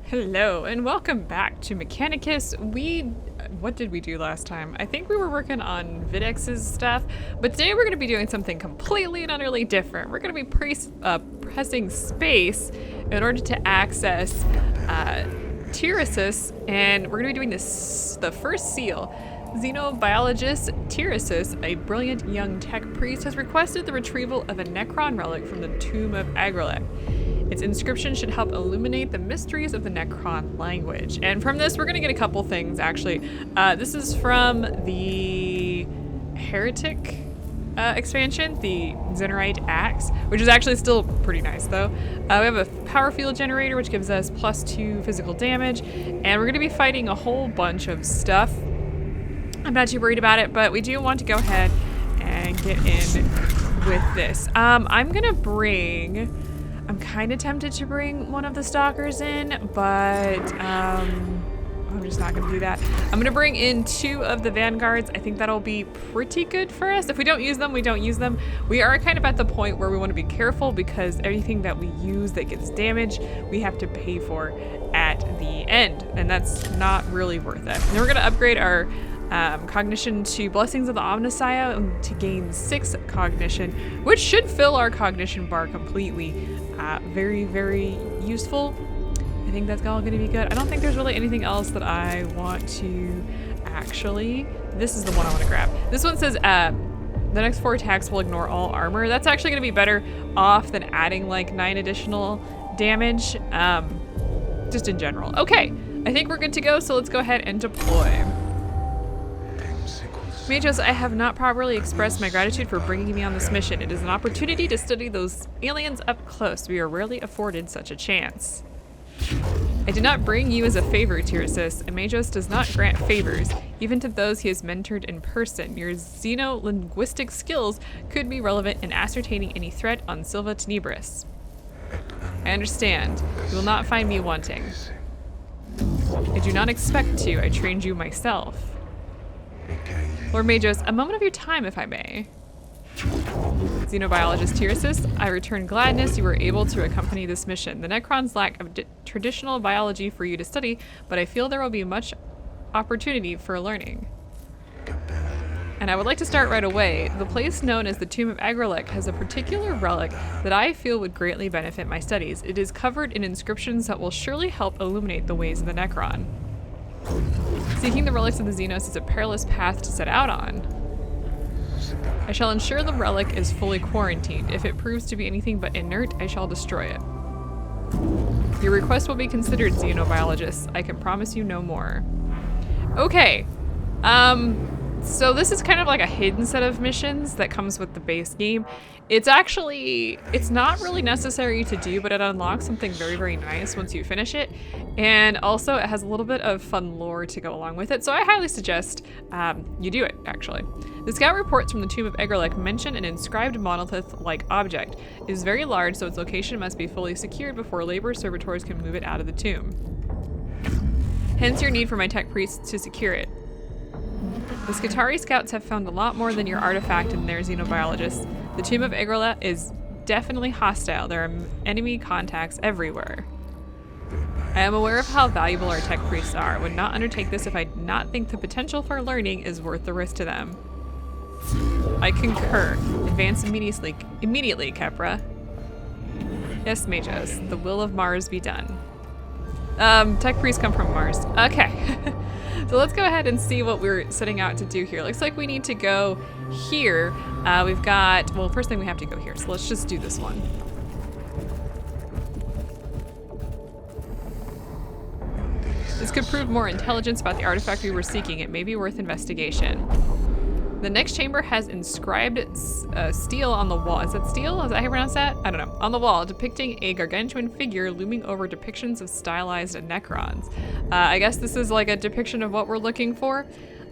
Hello and welcome back to Mechanicus. What did we do last time? I think we were working on Videx's stuff, but today we're going to be doing something completely and utterly different. We're going to be pressing space in order to access Tyresus, and we're going to be doing the first seal. Xenobiologist Tyresus, a brilliant young tech priest, has requested the retrieval of a Necron relic from the tomb of Agrelek. Its inscription should help illuminate the mysteries of the Necron language. And from this, we're going to get a couple things, actually. This is from the Heretic expansion, the Zenerite Axe, which is actually still pretty nice, though. We have a power field generator, which gives us +2 physical damage. And we're going to be fighting a whole bunch of stuff. I'm not too worried about it, but we do want to go ahead and get in with this. I'm kind of tempted to bring one of the stalkers in, but I'm just not going to do that. I'm going to bring in 2 of the vanguards. I think that'll be pretty good for us. If we don't use them, we don't use them. We are kind of at the point where we want to be careful because everything that we use that gets damaged, we have to pay for at the end, and that's not really worth it. And then we're going to upgrade our cognition to Blessings of the Omnissiah to gain 6 cognition, which should fill our cognition bar completely. Very, very useful. I think that's all going to be good. I don't think there's really anything else that I want to actually. This is the one I want to grab. This one says the next 4 attacks will ignore all armor. That's actually going to be better off than adding like 9 additional damage, just in general. Okay, I think we're good to go, so let's go ahead and deploy. Majos, I have not properly expressed my gratitude for bringing me on this mission. It is an opportunity to study those aliens up close. We are rarely afforded such a chance. I did not bring you as a favor, Tyresus, and Majos does not grant favors, even to those he has mentored in person. Your xeno-linguistic skills could be relevant in ascertaining any threat on Silva Tenebris. I understand. You will not find me wanting. I do not expect to. I trained you myself. Lord Majos, a moment of your time, if I may. Xenobiologist Tyresus, I return gladness you were able to accompany this mission. The Necrons lack of traditional biology for you to study, but I feel there will be much opportunity for learning. And I would like to start right away. The place known as the Tomb of Agrelek has a particular relic that I feel would greatly benefit my studies. It is covered in inscriptions that will surely help illuminate the ways of the Necron. Seeking the relics of the Xenos is a perilous path to set out on. I shall ensure the relic is fully quarantined. If it proves to be anything but inert, I shall destroy it. Your request will be considered, Xenobiologist. I can promise you no more. Okay. So this is kind of like a hidden set of missions that comes with the base game. It's not really necessary to do, but it unlocks something very, very nice once you finish it. And also it has a little bit of fun lore to go along with it. So I highly suggest you do it, actually. The scout reports from the Tomb of Agrelek mention an inscribed monolith-like object. It is very large, so its location must be fully secured before labor servitors can move it out of the tomb. Hence your need for my tech priests to secure it. The Skitarii scouts have found a lot more than your artifact in their xenobiologists. The Tomb of Agrelek is definitely hostile. There are enemy contacts everywhere. I am aware of how valuable our tech priests are. I would not undertake this if I did not think the potential for learning is worth the risk to them. I concur. Advance immediately, Kepra. Yes, Majos. The will of Mars be done. Tech priests come from Mars. Okay. So let's go ahead and see what we're setting out to do here. Looks like we need to go here. We've got, well, first thing we have to go here. So let's just do this one. This could prove more intelligence about the artifact we were seeking. It may be worth investigation. The next chamber has inscribed steel on the wall. Is that steel? Is that how you pronounce that? I don't know. On the wall, depicting a gargantuan figure looming over depictions of stylized Necrons. I guess this is like a depiction of what we're looking for,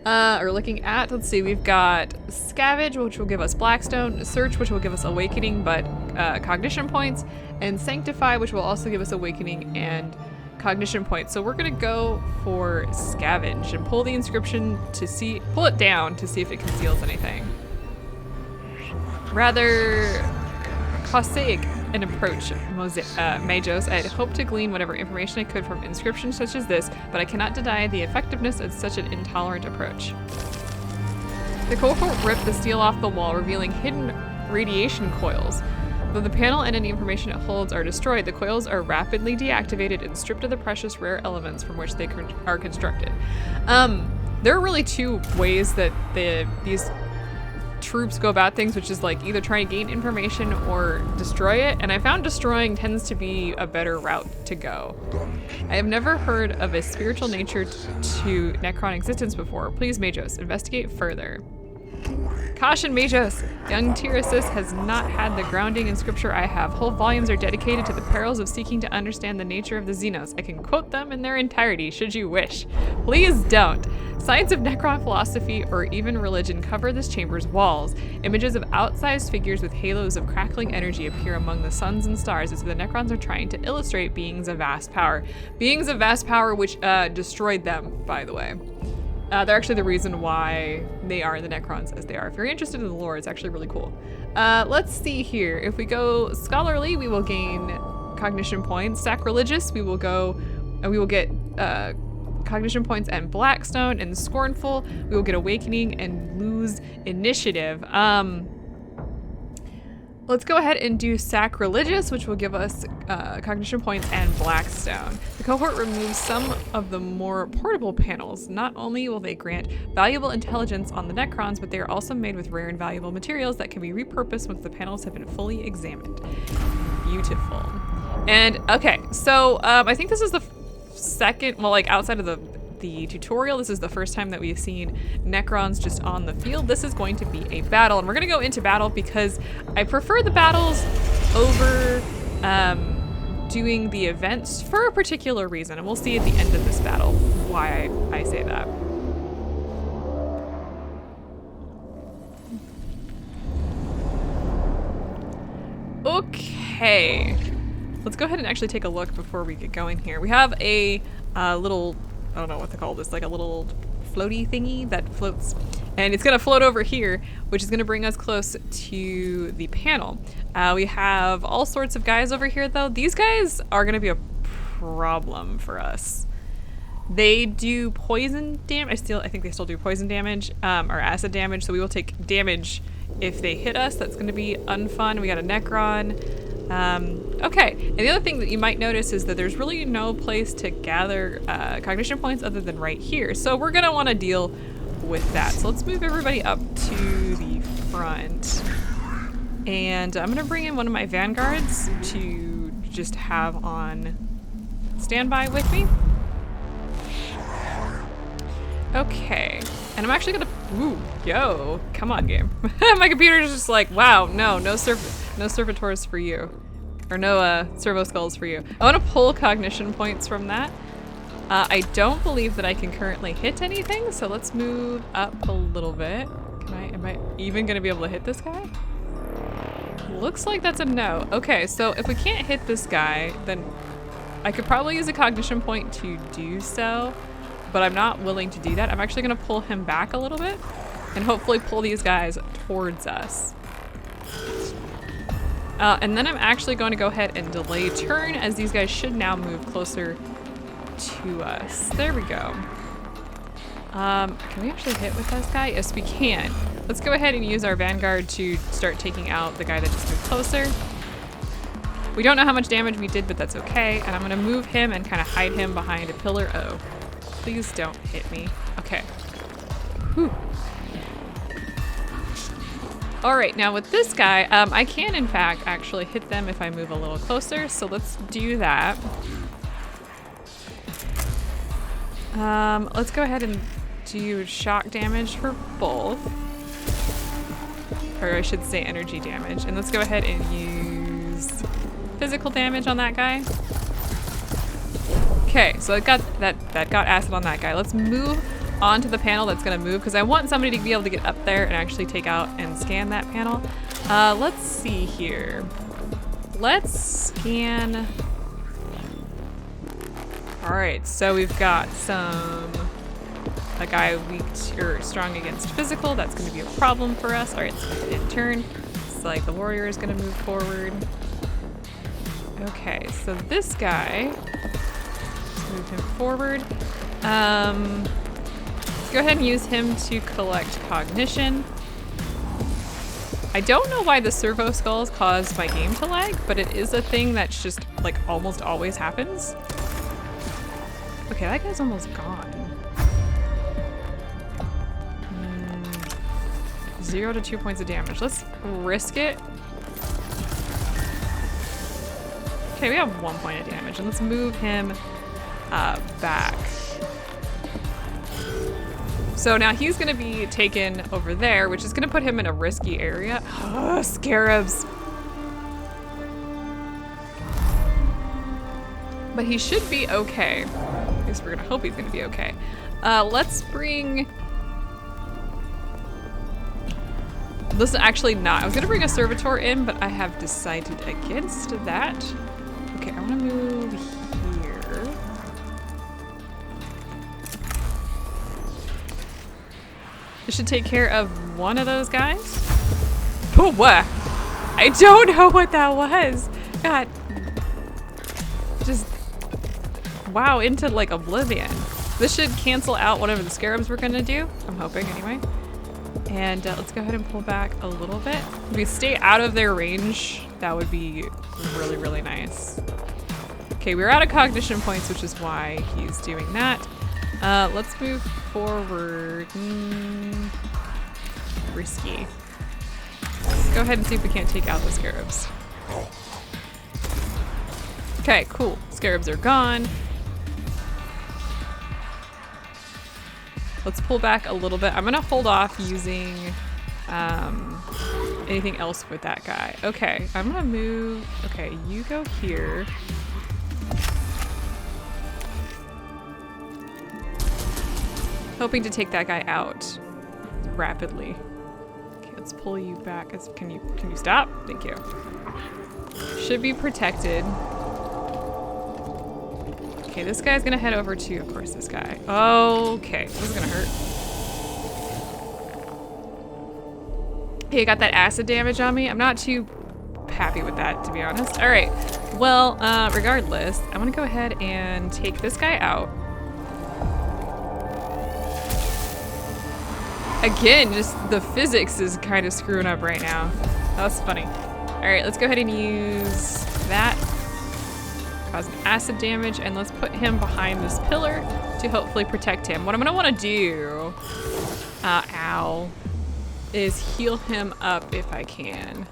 or looking at. Let's see, we've got Scavenge, which will give us Blackstone, Search, which will give us Awakening, but Cognition points, and Sanctify, which will also give us Awakening and Cognition points. So we're gonna go for Scavenge and pull the inscription to see, pull it down to see if it conceals anything. Rather Cosaic an approach, Majos. I had hoped to glean whatever information I could from inscriptions such as this, but I cannot deny the effectiveness of such an intolerant approach. The cohort ripped the steel off the wall, revealing hidden radiation coils. Though the panel and any information it holds are destroyed, the coils are rapidly deactivated and stripped of the precious rare elements from which they are constructed. There are really two ways that these troops go about things, which is like either trying to gain information or destroy it, and I found destroying tends to be a better route to go. I have never heard of a spiritual nature to Necron existence before. Please, Majos, investigate further. Caution, Majos! Young Tyrosus has not had the grounding in scripture I have. Whole volumes are dedicated to the perils of seeking to understand the nature of the Xenos. I can quote them in their entirety, should you wish. Please don't. Signs of Necron philosophy or even religion cover this chamber's walls. Images of outsized figures with halos of crackling energy appear among the suns and stars as if the Necrons are trying to illustrate beings of vast power. Beings of vast power which destroyed them, by the way. They're actually the reason why they are the Necrons as they are. If you're interested in the lore, it's actually really cool. Let's see here. If we go scholarly, we will gain cognition points. Sacrilegious, we will get cognition points and Blackstone, and Scornful, we will get Awakening and lose Initiative. Let's go ahead and do Sacrilegious, which will give us cognition points and Blackstone. The cohort removes some of the more portable panels. Not only will they grant valuable intelligence on the Necrons, but they are also made with rare and valuable materials that can be repurposed once the panels have been fully examined. Beautiful. And okay, so I think this is the second, well, like outside of the tutorial, this is the first time that we've seen Necrons just on the field. This is going to be a battle, and we're gonna go into battle because I prefer the battles over doing the events for a particular reason, and we'll see at the end of this battle why I say that. Okay, let's go ahead and actually take a look before we get going here. We have a little, I don't know what to call this, like a little floaty thingy that floats, and it's gonna float over here, which is gonna bring us close to the panel. We have all sorts of guys over here though. These guys are gonna be a problem for us. They do poison damage. I think they still do poison damage, or acid damage, so we will take damage if they hit us. That's gonna be unfun. We got a Necron. Okay, and the other thing that you might notice is that there's really no place to gather cognition points other than right here. So we're gonna wanna deal with that. So let's move everybody up to the front. And I'm gonna bring in one of my vanguards to just have on standby with me. Okay, and I'm actually gonna, ooh, yo, come on game. My computer is just like, wow, no servitors for you. Or no servo skulls for you. I wanna pull cognition points from that. I don't believe that I can currently hit anything, so let's move up a little bit. Am I even gonna be able to hit this guy? Looks like that's a no. Okay, so if we can't hit this guy, then I could probably use a cognition point to do so, but I'm not willing to do that. I'm actually gonna pull him back a little bit and hopefully pull these guys towards us. And then I'm actually going to go ahead and delay turn, as these guys should now move closer to us. There we go. Can we actually hit with this guy? Yes, we can. Let's go ahead and use our Vanguard to start taking out the guy that just moved closer. We don't know how much damage we did, but that's okay. And I'm gonna move him and kind of hide him behind a pillar. Oh, please don't hit me. Okay. Whew. All right, now with this guy, I can in fact actually hit them if I move a little closer. So let's do that. Let's go ahead and do shock damage for both. Or I should say energy damage. And let's go ahead and use physical damage on that guy. Okay, so that got acid on that guy. Let's move onto the panel that's gonna move, because I want somebody to be able to get up there and actually take out and scan that panel. Let's see here. Let's scan. All right, so we've got a guy weak or strong against physical. That's gonna be a problem for us. All right, so in turn, it's like the warrior is gonna move forward. Okay, so this guy, let's move him forward. Let's go ahead and use him to collect cognition. I don't know why the servo skulls cause my game to lag, but it is a thing that's just like almost always happens. Okay, that guy's almost gone. 0 to 2 points of damage. Let's risk it. Okay, we have 1 point of damage, and let's move him back. So now he's gonna be taken over there, which is gonna put him in a risky area. Oh, scarabs. But he should be okay. At least we're gonna hope he's gonna be okay. Let's bring... This is actually not. I was gonna bring a servitor in, but I have decided against that. Okay, I wanna move here. This should take care of one of those guys. Oh, what? I don't know what that was. God. Just, wow, into like oblivion. This should cancel out whatever the scarabs we're gonna do. I'm hoping anyway. And let's go ahead and pull back a little bit. If we stay out of their range, that would be really, really nice. Okay, we're out of cognition points, which is why he's doing that. Let's move forward. Risky. Let's go ahead and see if we can't take out the scarabs. Okay, cool. Scarabs are gone. Let's pull back a little bit. I'm gonna hold off using anything else with that guy. Okay, I'm gonna move. Okay, you go here. Hoping to take that guy out rapidly. Okay, let's pull you back. Can you stop? Thank you. Should be protected. Okay, this guy's gonna head over to, of course, this guy. Okay, this is gonna hurt. Hey, I got that acid damage on me. I'm not too happy with that, to be honest. All right, well, regardless, I'm gonna go ahead and take this guy out. Again, just the physics is kind of screwing up right now. That's funny. All right, let's go ahead and use that. Cause acid damage, and let's put him behind this pillar to hopefully protect him. What I'm gonna wanna do, ow, is heal him up if I can.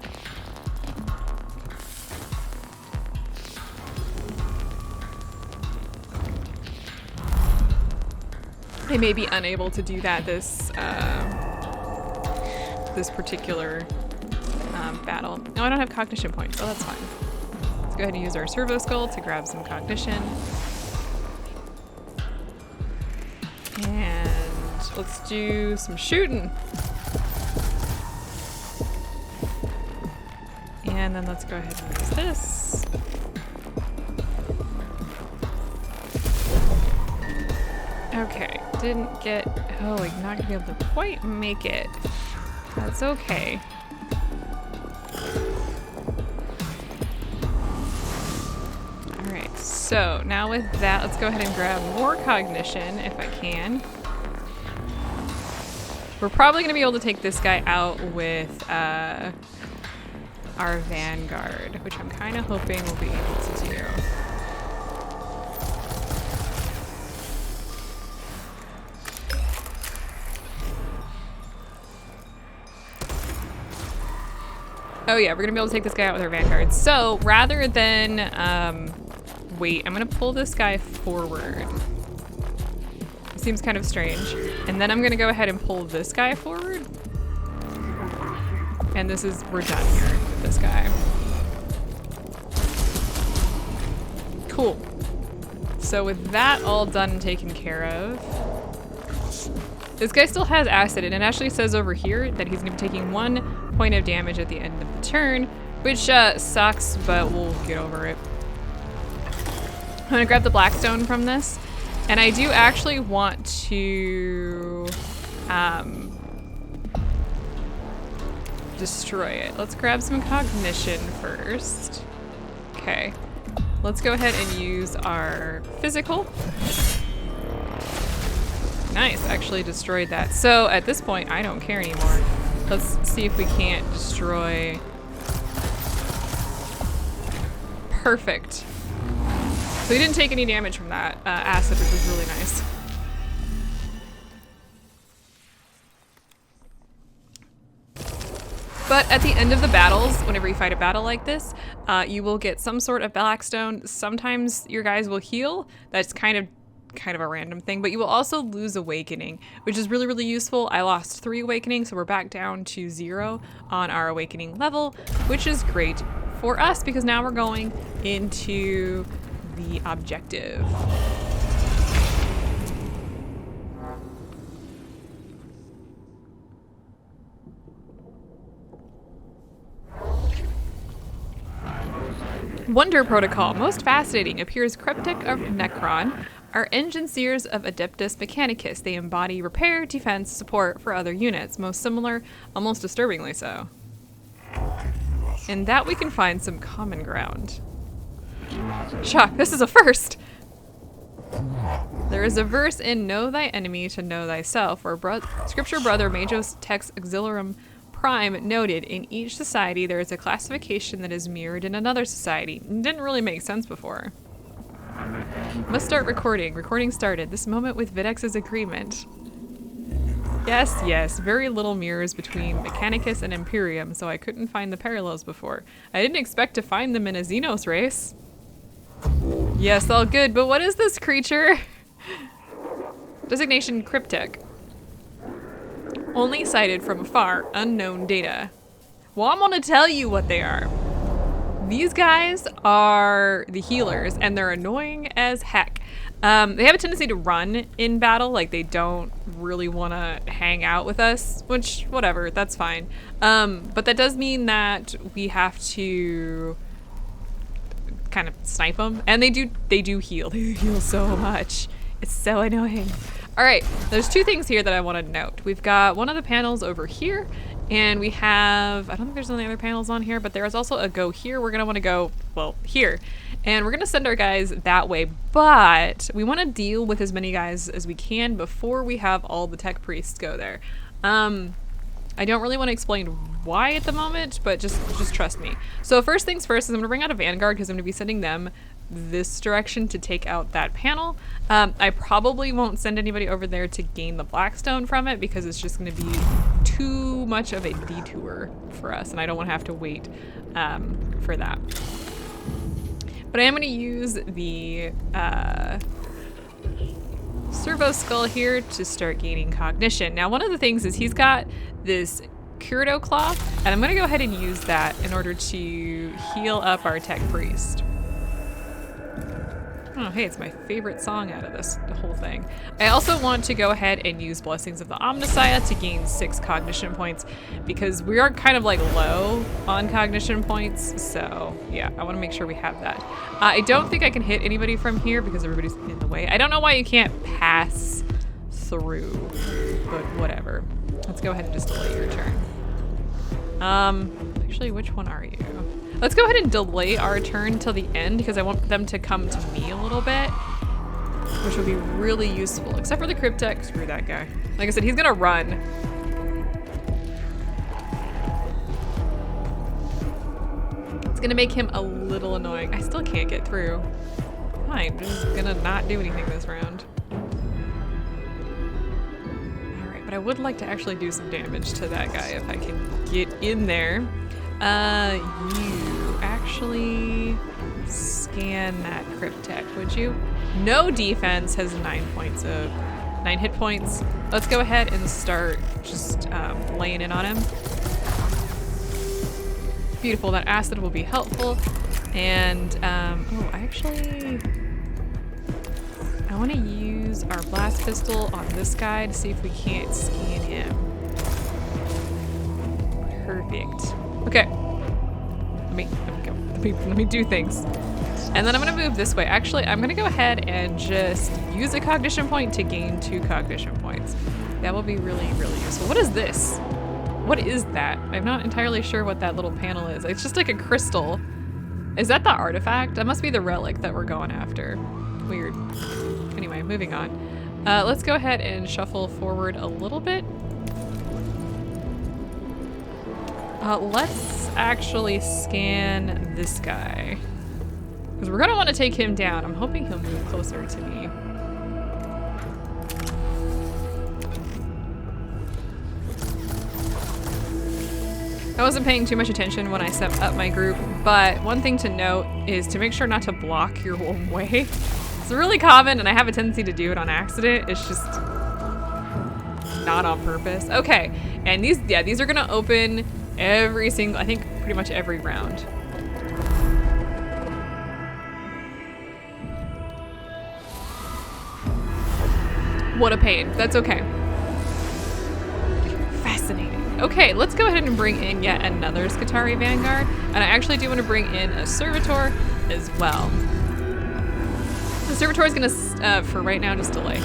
I may be unable to do that this particular battle. No, I don't have cognition points, so that's fine. Let's go ahead and use our servo skull to grab some cognition. And let's do some shooting. And then let's go ahead and use this. Okay, didn't get, oh, I'm not gonna be able to quite make it. That's okay. Alright, so now with that, let's go ahead and grab more cognition if I can. We're probably gonna be able to take this guy out with our Vanguard, which I'm kind of hoping we'll be able to do. Oh yeah, we're gonna be able to take this guy out with our Vanguard. So rather than wait, I'm gonna pull this guy forward. It seems kind of strange. And then I'm gonna go ahead and pull this guy forward. And this is, we're done here with this guy. Cool. So with that all done and taken care of, this guy still has acid, and it actually says over here that he's gonna be taking 1 point of damage at the end of the turn, which sucks, but we'll get over it. I'm gonna grab the Blackstone from this, and I do actually want to destroy it. Let's grab some cognition first. Okay, Let's go ahead and use our physical. Nice, actually destroyed that. So at this point, I don't care anymore. Let's see if we can't destroy. Perfect. So we didn't take any damage from that acid, which was really nice. But at the end of the battles, whenever you fight a battle like this, you will get some sort of Blackstone. Sometimes your guys will heal. That's kind of a random thing, but you will also lose Awakening, which is really, really useful. I lost 3 Awakening, so we're back down to 0 on our Awakening level, which is great for us because now we're going into the objective. Wonder Protocol, most fascinating, appears Cryptic of Necron, are engine seers of Adeptus Mechanicus. They embody repair, defense, support for other units, most similar, almost disturbingly so. In that we can find some common ground. Shock, this is a first! There is a verse in Know Thy Enemy to Know Thyself, where Scripture Brother Majos Tex Auxilium Prime noted, in each society there is a classification that is mirrored in another society. It didn't really make sense before. Must start recording. Recording started. This moment with Videx's agreement. Yes, yes. Very little mirrors between Mechanicus and Imperium, so I couldn't find the parallels before. I didn't expect to find them in a Xenos race. Yes, all good, but what is this creature? Designation Cryptic. Only sighted from afar. Unknown data. Well, I'm gonna tell you what they are. These guys are the healers, and they're annoying as heck. They have a tendency to run in battle, like they don't really want to hang out with us, which, whatever, that's fine. But that does mean that we have to kind of snipe them, and they do heal. They heal so much. It's so annoying. All right, there's 2 things here that I want to note. We've got one of the panels over here, and we have, I don't think there's any other panels on here, but there's also a go here. We're gonna wanna go, well, here. And we're gonna send our guys that way, but we wanna deal with as many guys as we can before we have all the tech priests go there. I don't really wanna explain why at the moment, but just trust me. So first things first is I'm gonna bring out a Vanguard because I'm gonna be sending them this direction to take out that panel. I probably won't send anybody over there to gain the Blackstone from it because it's just going to be too much of a detour for us, and I don't want to have to wait for that. But I am going to use the Servo Skull here to start gaining cognition. Now, one of the things is he's got this Curato Claw, and I'm going to go ahead and use that in order to heal up our Tech Priest. Oh, hey, it's my favorite song out of this whole thing. I also want to go ahead and use Blessings of the Omnissiah to gain 6 cognition points because we are kind of like low on cognition points. So yeah, I want to make sure we have that. I don't think I can hit anybody from here because everybody's in the way. I don't know why you can't pass through, but whatever. Let's go ahead and just delay your turn. Actually, which one are you? Let's go ahead and delay our turn till the end because I want them to come to me a little bit, which would be really useful. Except for the Cryptek, screw that guy. Like I said, he's gonna run. It's gonna make him a little annoying. I still can't get through. Fine, I'm just gonna not do anything this round. All right, but I would like to actually do some damage to that guy if I can get in there. You actually scan that Cryptek, would you? No defense has 9 hit points. Let's go ahead and start just laying in on him. Beautiful, that acid will be helpful. And, oh, actually, I want to use our blast pistol on this guy to see if we can't scan him. Perfect. Okay, let me do things. And then I'm gonna move this way. Actually, I'm gonna go ahead and just use a cognition point to gain 2 cognition points. That will be really, really useful. What is this? What is that? I'm not entirely sure what that little panel is. It's just like a crystal. Is that the artifact? That must be the relic that we're going after. Weird. Anyway, moving on. Let's go ahead and shuffle forward a little bit. Let's actually scan this guy. Because we're gonna want to take him down. I'm hoping he'll move closer to me. I wasn't paying too much attention when I set up my group, but one thing to note is to make sure not to block your own way. It's really common, and I have a tendency to do it on accident. It's just not on purpose. Okay, and these are gonna open every single, I think pretty much every round. What a pain. That's okay. Fascinating. Okay, let's go ahead and bring in yet another Skitarii Vanguard. And I actually do want to bring in a Servitor as well. The Servitor is gonna, for right now, just delay.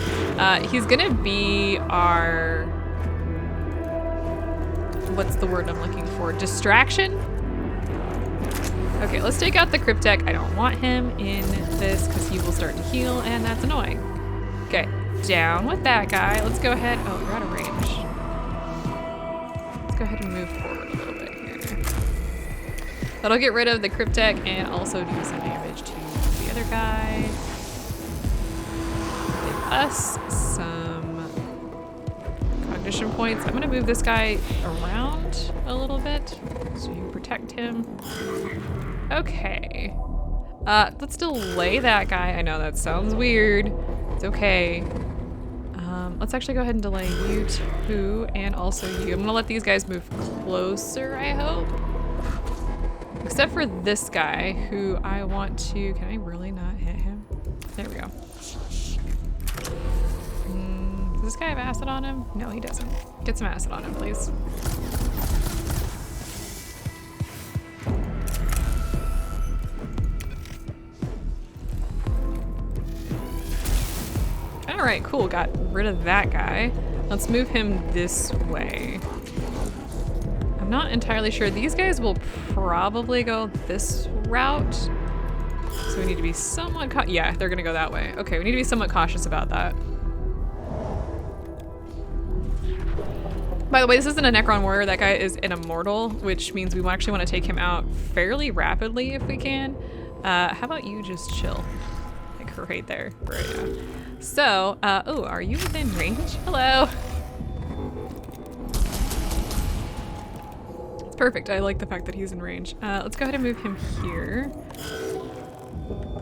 He's gonna be our, what's the word I'm looking for? Distraction? Okay, let's take out the Cryptek. I don't want him in this because he will start to heal, and that's annoying. Okay, down with that guy. Let's go ahead. Oh, we're out of range. Go ahead and move forward a little bit here. That'll get rid of the Cryptek and also do some damage to the other guy. Give us some cognition points. I'm gonna move this guy around a little bit so you protect him. Okay. Let's delay that guy. I know that sounds weird. It's okay. Let's actually go ahead and delay you two and also you. I'm gonna let these guys move closer, I hope. Except for this guy who I want to, can I really not hit him? There we go. Does this guy have acid on him? No, he doesn't. Get some acid on him, please. All right, cool, got rid of that guy. Let's move him this way. I'm not entirely sure. These guys will probably go this route. So we need to be somewhat yeah, they're gonna go that way. Okay, we need to be somewhat cautious about that. By the way, this isn't a Necron warrior. That guy is an immortal, which means we actually want to take him out fairly rapidly if we can. How about you just chill? Like right there, right now. So, oh, are you within range? Hello. It's perfect. I like the fact that he's in range. Let's go ahead and move him here.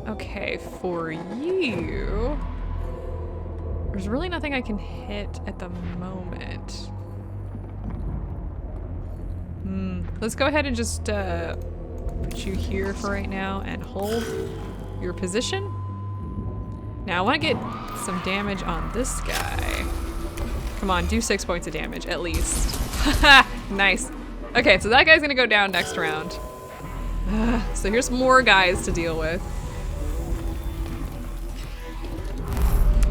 Okay, for you, there's really nothing I can hit at the moment. Let's go ahead and just put you here for right now and hold your position. Now I want to get some damage on this guy. Come on, do 6 points of damage at least. Nice. Okay, so that guy's gonna go down next round. So here's more guys to deal with.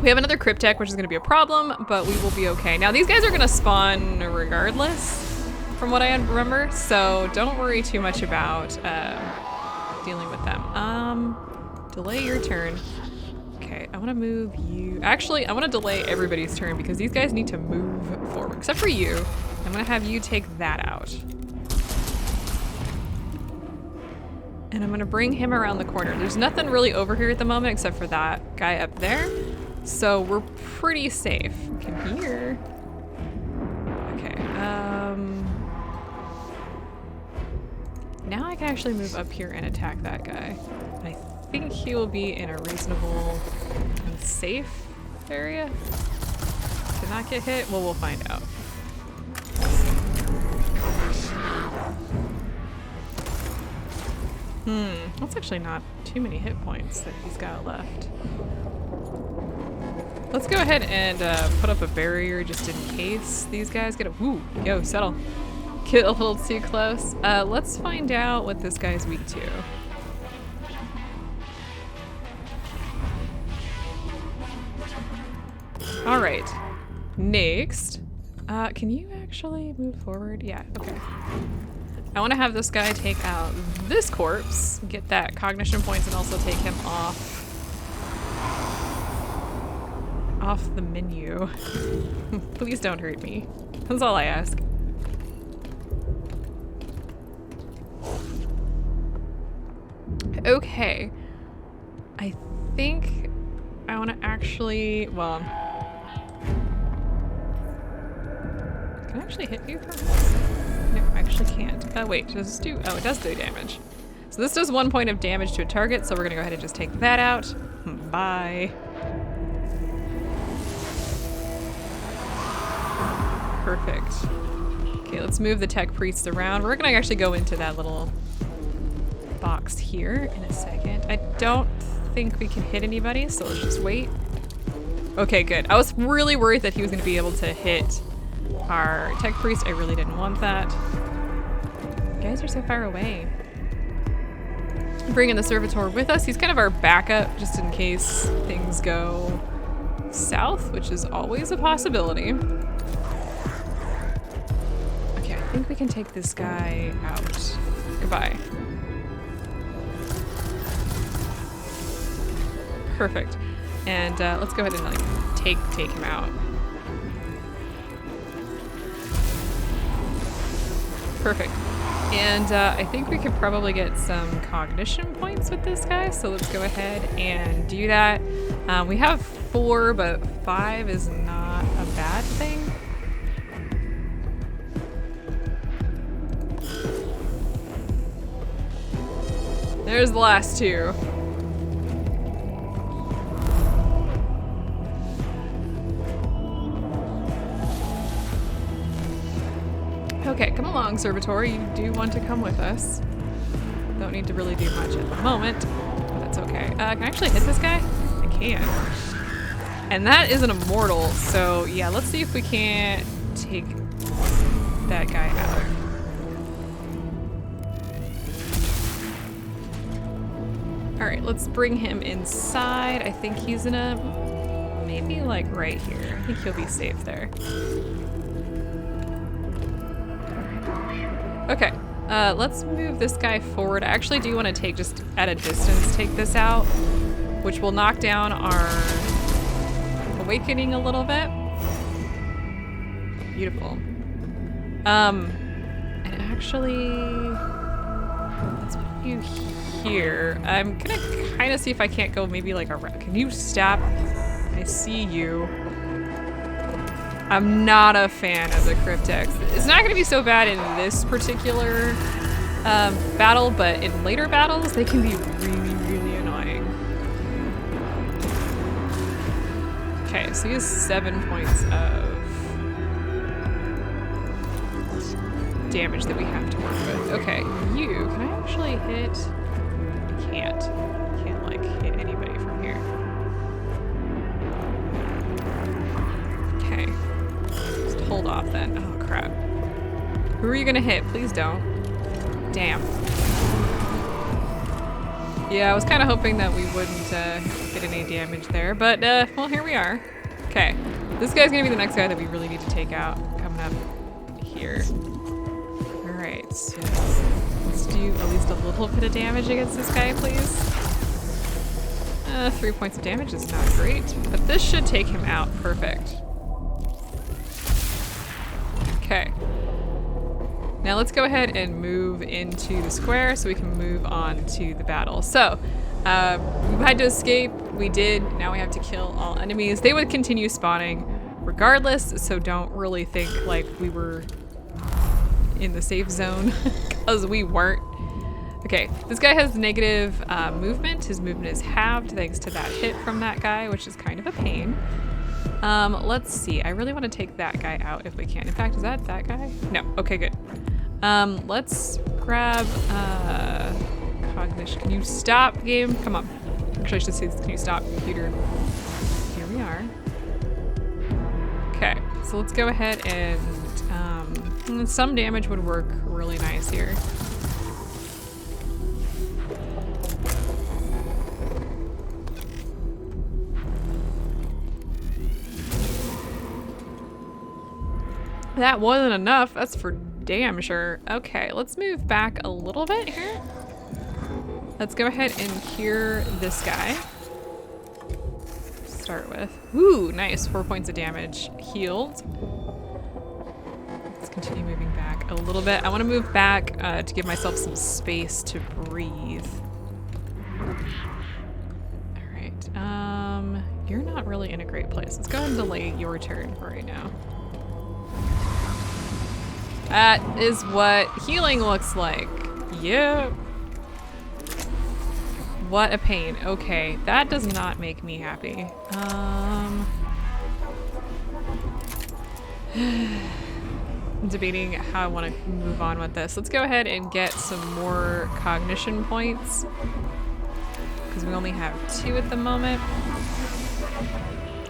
We have another Cryptek, which is gonna be a problem, but we will be okay. Now these guys are gonna spawn regardless, from what I remember, so don't worry too much about dealing with them. Delay your turn. Okay, I want to move you. Actually, I want to delay everybody's turn because these guys need to move forward, except for you. I'm going to have you take that out. And I'm going to bring him around the corner. There's nothing really over here at the moment except for that guy up there. So we're pretty safe. Come here. Okay, now I can actually move up here and attack that guy. I think he will be in a reasonable and safe area. Did not get hit? Well, we'll find out. That's actually not too many hit points that he's got left. Let's go ahead and put up a barrier just in case these guys get a, woo, yo, settle. Get a little too close. Let's find out what this guy's weak to. All right, next. Can you actually move forward? Yeah, okay. I want to have this guy take out this corpse, get that cognition points, and also take him off the menu. Please don't hurt me. That's all I ask. Okay. I think I want to actually, well, can I actually hit you from this? No, I actually can't. Wait, does this do, oh, it does do damage. So this does 1 point of damage to a target, so we're gonna go ahead and just take that out. Bye. Perfect. Okay, let's move the tech priests around. We're gonna actually go into that little box here in a second. I don't think we can hit anybody, so let's just wait. Okay, good. I was really worried that he was gonna be able to hit our tech priest. I really didn't want that. You guys are so far away. Bringing the servitor with us. He's kind of our backup just in case things go south, which is always a possibility. Okay, I think we can take this guy out. Goodbye. Perfect. And let's go ahead and like take him out. Perfect. And I think we could probably get some cognition points with this guy, so let's go ahead and do that. We have 4, but 5 is not a bad thing. There's the last 2. Okay, come along, Servitor. You do want to come with us. Don't need to really do much at the moment, but that's okay. Can I actually hit this guy? I can. And that is an immortal, so yeah, let's see if we can't take that guy out. Alright, let's bring him inside. I think he's in a... maybe like right here. I think he'll be safe there. Okay, let's move this guy forward. I actually do want to take, just at a distance, take this out, which will knock down our awakening a little bit. Beautiful. And actually, let's put you here. I'm gonna kind of see if I can't go maybe like around. Can you stop? I see you. I'm not a fan of the Cryptex. It's not going to be so bad in this particular battle, but in later battles, they can be really, really annoying. Okay, so he has 7 points of damage that we have to work with. Okay, you, can I actually hit? I can't. I can't, like, hit anybody from here. Okay. Hold off then. Oh crap. Who are you gonna hit? Please don't. Damn. Yeah, I was kind of hoping that we wouldn't get any damage there, but well, here we are. Okay. This guy's gonna be the next guy that we really need to take out coming up here. Alright, so let's do at least a little bit of damage against this guy, please. 3 points of damage is not great, but this should take him out. Perfect. Okay. Now let's go ahead and move into the square so we can move on to the battle. So, we had to escape. We did. Now we have to kill all enemies. They would continue spawning regardless, so don't really think like we were in the safe zone, because we weren't. Okay, this guy has negative movement. His movement is halved thanks to that hit from that guy, which is kind of a pain. Let's see. I really want to take that guy out if we can. In fact, is that guy? No. Okay, good. Let's grab, cognition. Can you stop, game? Come on. Actually, I should say, can you stop, computer? Here we are. Okay, so let's go ahead and, some damage would work really nice here. That wasn't enough, that's for damn sure. Okay, let's move back a little bit here. Let's go ahead and cure this guy. Start with. Ooh, nice. 4 points of damage. Healed. Let's continue moving back a little bit. I want to move back to give myself some space to breathe. Alright. You're not really in a great place. Let's go ahead and delay your turn for right now. That is what healing looks like. Yep. What a pain. Okay, that does not make me happy. I'm debating how I want to move on with this. Let's go ahead and get some more cognition points, because we only have 2 at the moment.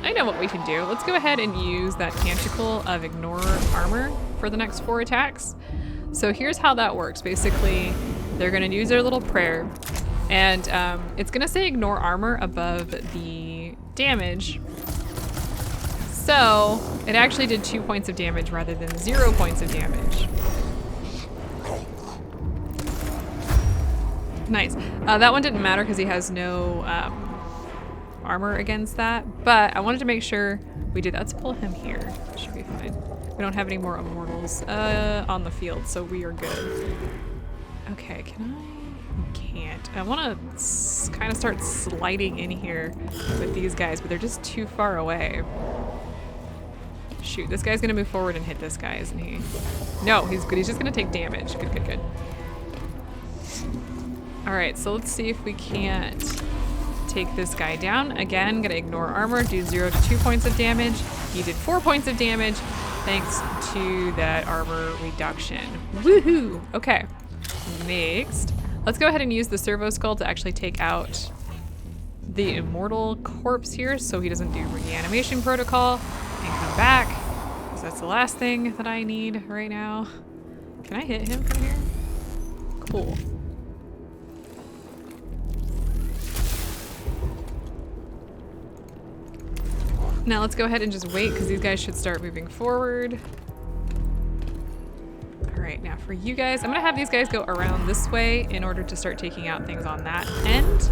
I know what we can do. Let's go ahead and use that Canticle of Ignore Armor for the next 4 attacks. So here's how that works. Basically, they're going to use their little prayer, and it's going to say Ignore Armor above the damage. So it actually did 2 points of damage rather than 0 points of damage. Nice. That one didn't matter because he has no armor against that, but I wanted to make sure we did that. Let's pull him here. Should be fine. We don't have any more immortals on the field, so we are good. Okay, can I? We can't. I want to kind of start sliding in here with these guys, but they're just too far away. Shoot, this guy's gonna move forward and hit this guy, isn't he? No, he's good. He's just gonna take damage. Good, good, good. All right, so let's see if we can't take this guy down. Again, gonna ignore armor, do 0 to 2 points of damage. He did 4 points of damage thanks to that armor reduction. Woohoo! Okay, next. Let's go ahead and use the servo skull to actually take out the immortal corpse here so he doesn't do reanimation protocol and come back, because that's the last thing that I need right now. Can I hit him from here? Cool. Now let's go ahead and just wait, because these guys should start moving forward. All right, now for you guys, I'm gonna have these guys go around this way in order to start taking out things on that end.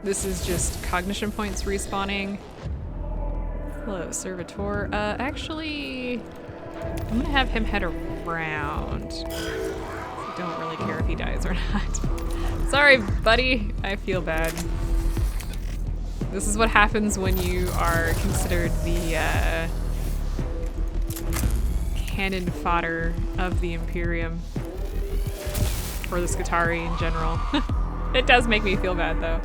This is just cognition points respawning. Hello, Servitor. Actually, I'm gonna have him head around. I don't really care if he dies or not. Sorry, buddy, I feel bad. This is what happens when you are considered the cannon fodder of the Imperium, or the Skitarii in general. It does make me feel bad though.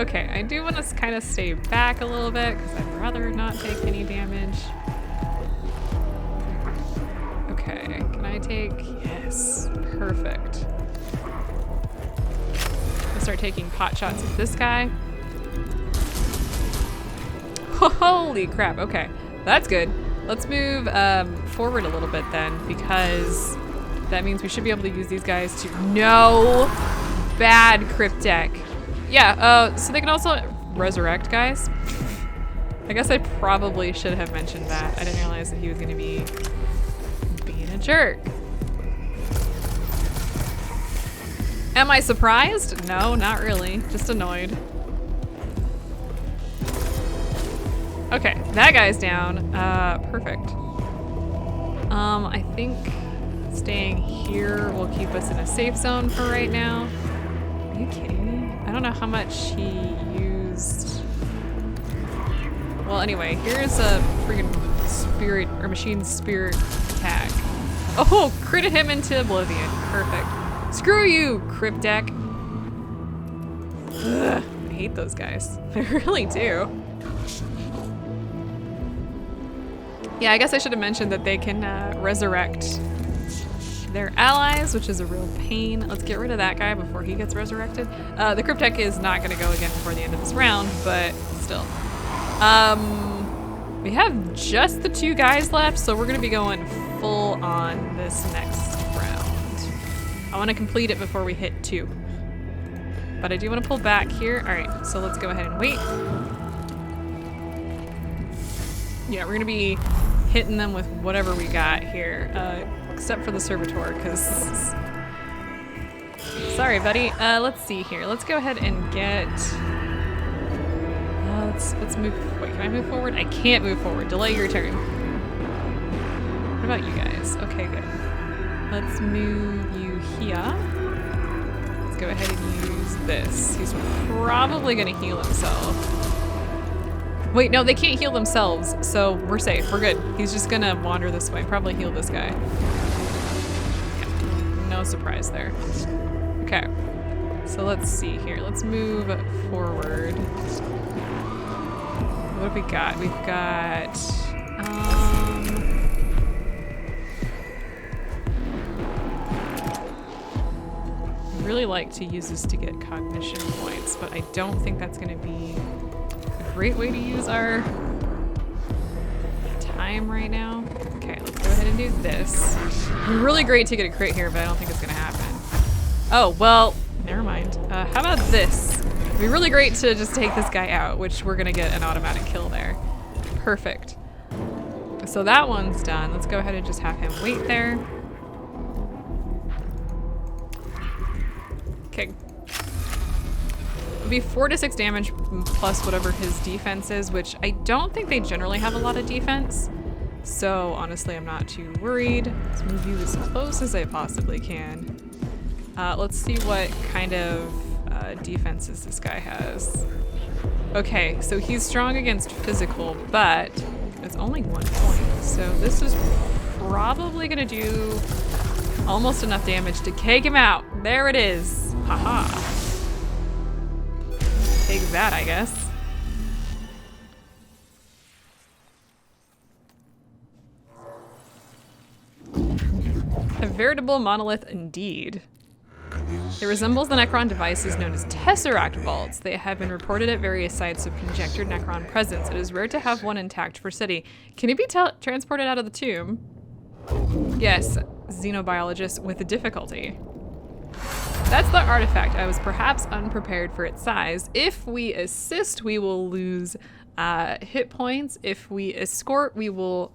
Okay, I do want to kind of stay back a little bit because I'd rather not take any damage. Okay, can I take? Yes, perfect. I'll start taking pot shots at this guy. Holy crap, okay, that's good. Let's move forward a little bit then, because that means we should be able to use these guys to— No! Bad crypt deck. Yeah, so they can also resurrect guys. I guess I probably should have mentioned that. I didn't realize that he was gonna be being a jerk. Am I surprised? No, not really, just annoyed. Okay, that guy's down. Perfect. I think staying here will keep us in a safe zone for right now. Are you kidding me? I don't know how much he used. Well, anyway, here's a freaking spirit or machine spirit attack. Oh, critted him into oblivion. Perfect. Screw you, crypt deck. Ugh, I hate those guys. I really do. Yeah, I guess I should have mentioned that they can resurrect their allies, which is a real pain. Let's get rid of that guy before he gets resurrected. The crypt deck is not going to go again before the end of this round, but still. We have just the 2 guys left, so we're going to be going full on this next round. I want to complete it before we hit 2. But I do want to pull back here. All right, so let's go ahead and wait. Yeah, we're going to be hitting them with whatever we got here, except for the servitor, because sorry, buddy. Let's see here. Let's go ahead and get. Let's move. Wait, can I move forward? I can't move forward. Delay your turn. What about you guys? Okay, good. Let's move you here. Let's go ahead and use this. He's probably gonna heal himself. Wait, no, they can't heal themselves, so we're safe. We're good. He's just gonna wander this way. Probably heal this guy. Yeah, no surprise there. Okay, so let's see here. Let's move forward. What have we got? We've got, I'd really like to use this to get cognition points, but I don't think that's gonna be a great way to use our time right now. Okay, let's go ahead and do this. Really great to get a crit here, but I don't think it's gonna happen. Oh, well, never mind. How about this? It'd be really great to just take this guy out, which we're gonna get an automatic kill there. Perfect. So that one's done. Let's go ahead and just have him wait there. Okay. It'll be 4 to 6 damage plus whatever his defense is, which I don't think they generally have a lot of defense. So honestly, I'm not too worried. Let's move you as close as I possibly can. Let's see what kind of defenses this guy has. Okay, so he's strong against physical, but it's only 1 point. So this is probably gonna do almost enough damage to take him out. There it is. Haha. Take that, I guess. A veritable monolith indeed. It resembles the Necron devices known as Tesseract vaults. They have been reported at various sites of conjectured Necron presence. It is rare to have one intact for city. Can it be transported out of the tomb? Yes, xenobiologist with difficulty. That's the artifact. I was perhaps unprepared for its size. If we assist, we will lose hit points. If we escort, we will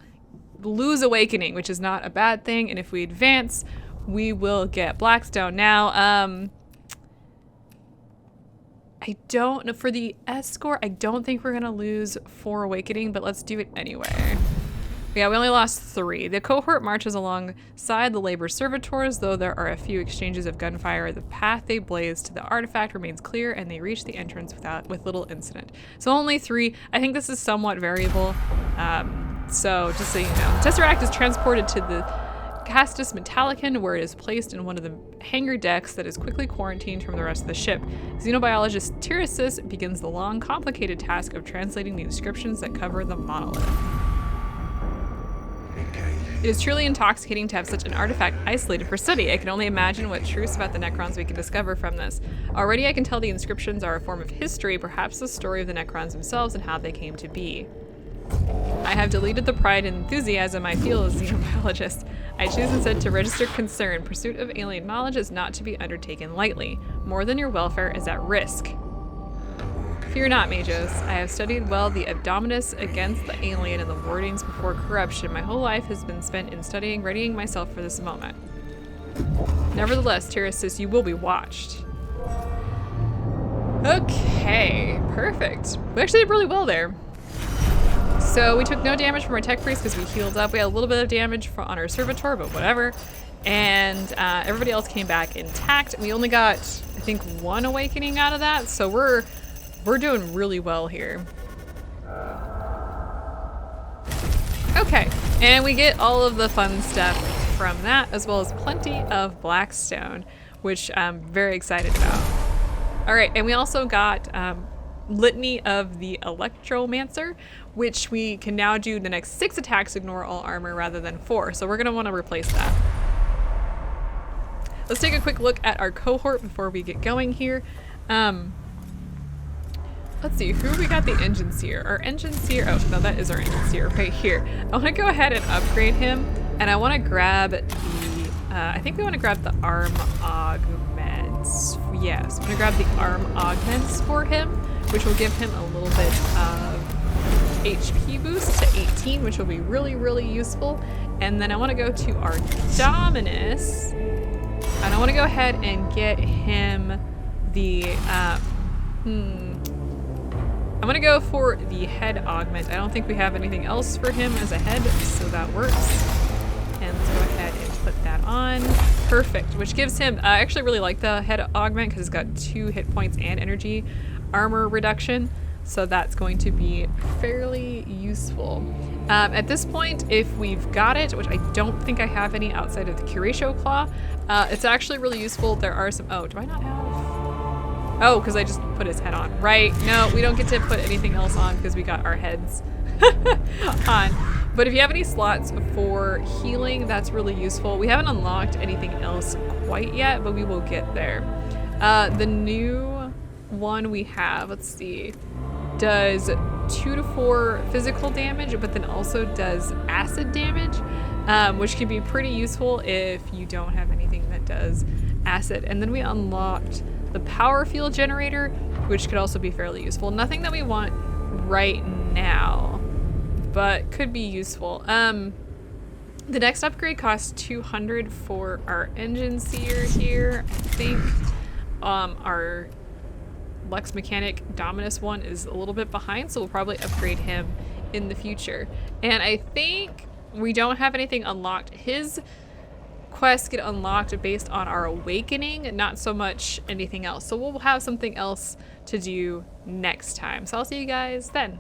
lose awakening, which is not a bad thing. And if we advance, we will get Blackstone. Now, I don't know, for the escort, I don't think we're gonna lose 4 awakening, but let's do it anyway. Yeah, we only lost 3. The cohort marches alongside the labor servitors, though there are a few exchanges of gunfire. The path they blaze to the artifact remains clear, and they reach the entrance with little incident. So only 3. I think this is somewhat variable. So just so you know, Tesseract is transported to the Adeptus Mechanicus, where it is placed in one of the hangar decks that is quickly quarantined from the rest of the ship. Xenobiologist Tyresis begins the long, complicated task of translating the inscriptions that cover the monolith. It is truly intoxicating to have such an artifact isolated for study. I can only imagine what truths about the Necrons we can discover from this. Already I can tell the inscriptions are a form of history, perhaps the story of the Necrons themselves and how they came to be. I have deleted the pride and enthusiasm I feel as a xenobiologist. I choose instead to register concern. Pursuit of alien knowledge is not to be undertaken lightly. More than your welfare is at risk. Fear not, mages. I have studied well the Abdominus against the alien and the wardings before corruption. My whole life has been spent in studying, readying myself for this moment. Nevertheless, Tyresis, you will be watched. Okay, perfect. We actually did really well there. So we took no damage from our tech priest because we healed up. We had a little bit of damage on our servitor, but whatever. And everybody else came back intact. We only got, I think, 1 awakening out of that. So we're doing really well here. Okay, and we get all of the fun stuff from that, as well as plenty of Blackstone, which I'm very excited about. All right, and we also got Litany of the Electromancer, which we can now do the next 6 attacks, ignore all armor rather than 4. So we're gonna wanna replace that. Let's take a quick look at our cohort before we get going here. Let's see, who we got the engine seer? Our engine seer, oh no, that is our engine seer right here. I wanna go ahead and upgrade him, and I wanna grab the, I think we wanna grab the arm augments. Yes, I'm gonna grab the arm augments for him, which will give him a little bit of HP boost to 18, which will be really, really useful. And then I want to go to our Dominus, and I want to go ahead and get him the, I'm going to go for the head augment. I don't think we have anything else for him as a head, so that works. And let's go ahead and put that on. Perfect, which gives him, I actually really like the head augment because it's got 2 hit points and energy armor reduction. So that's going to be fairly useful. At this point, if we've got it, which I don't think I have any outside of the Curatio Claw, it's actually really useful. There are some, oh, do I not have? Oh, because I just put his head on. Right, no, we don't get to put anything else on because we got our heads on. But if you have any slots for healing, that's really useful. We haven't unlocked anything else quite yet, but we will get there. The new one we have, let's see, does 2 to 4 physical damage, but then also does acid damage, which can be pretty useful if you don't have anything that does acid. And then we unlocked the power field generator, which could also be fairly useful. Nothing that we want right now, but could be useful. The next upgrade costs 200 for our engine seer here. I think our Lex Mechanic Dominus one is a little bit behind, so we'll probably upgrade him in the future. And I think we don't have anything unlocked. His quests get unlocked based on our awakening, not so much anything else. So we'll have something else to do next time. So I'll see you guys then.